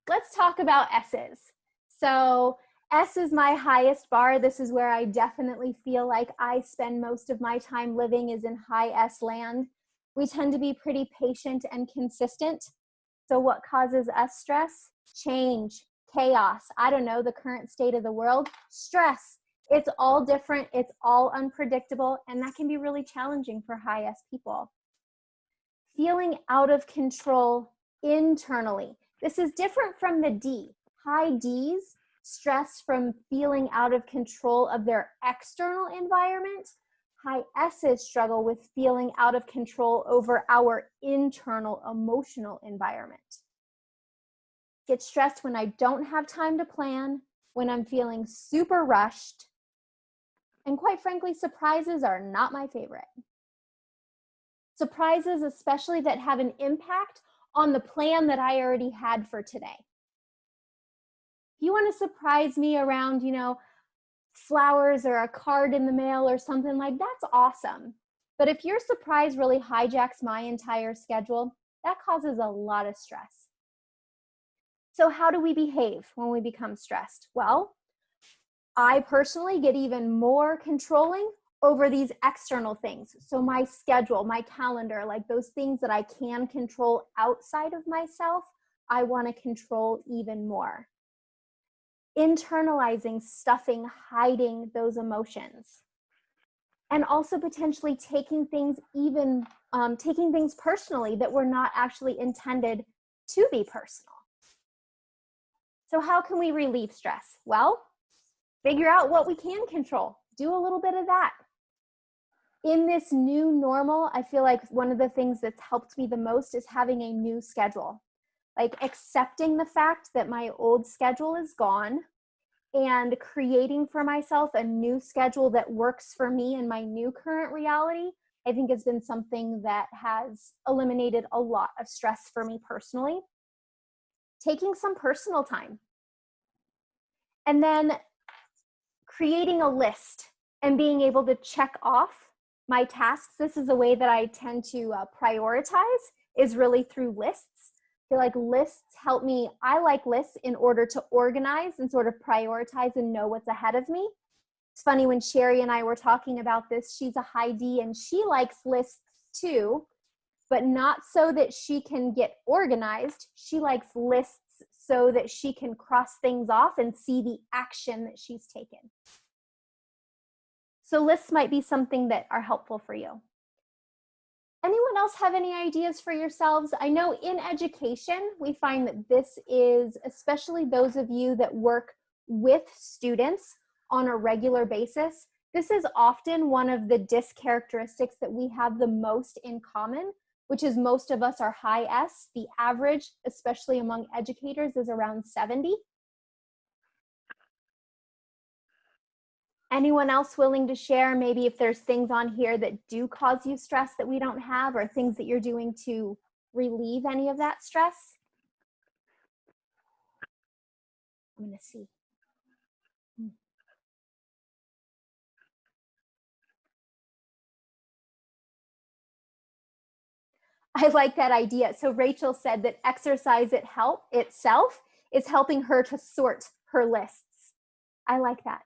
let's talk about S's. So S is my highest bar. This is where I definitely feel like I spend most of my time living, is in high S land. We tend to be pretty patient and consistent. So what causes us stress? Change, chaos, I don't know, the current state of the world, stress. It's all different, it's all unpredictable, and that can be really challenging for high S people. Feeling out of control internally. This is different from the D. High Ds stress from feeling out of control of their external environment. High S's struggle with feeling out of control over our internal emotional environment. Get stressed when I don't have time to plan, when I'm feeling super rushed, and quite frankly, surprises are not my favorite. Surprises, especially that have an impact on the plan that I already had for today. If you want to surprise me around, flowers or a card in the mail or something, like, that's awesome. But if your surprise really hijacks my entire schedule, that causes a lot of stress. So how do we behave when we become stressed? Well, I personally get even more controlling over these external things. So my schedule, my calendar, like those things that I can control outside of myself, I want to control even more. Internalizing, stuffing, hiding those emotions. And also potentially taking things personally that were not actually intended to be personal. So how can we relieve stress? Well, figure out what we can control. Do a little bit of that. In this new normal, I feel like one of the things that's helped me the most is having a new schedule. Like accepting the fact that my old schedule is gone and creating for myself a new schedule that works for me in my new current reality, I think has been something that has eliminated a lot of stress for me personally. Taking some personal time. And then creating a list and being able to check off my tasks. This is a way that I tend to prioritize, is really through lists. I feel like lists help me. I like lists in order to organize and sort of prioritize and know what's ahead of me. It's funny, when Sherry and I were talking about this, she's a high D and she likes lists too, but not so that she can get organized. She likes lists so that she can cross things off and see the action that she's taken. So lists might be something that are helpful for you. Anyone else have any ideas for yourselves? I know in education, we find that this is, especially those of you that work with students on a regular basis, this is often one of the characteristics that we have the most in common, which is most of us are high S. The average, especially among educators, is around 70. Anyone else willing to share maybe if there's things on here that do cause you stress that we don't have, or things that you're doing to relieve any of that stress? I'm going to see. I like that idea. So Rachel said that exercise itself is helping her to sort her lists. I like that.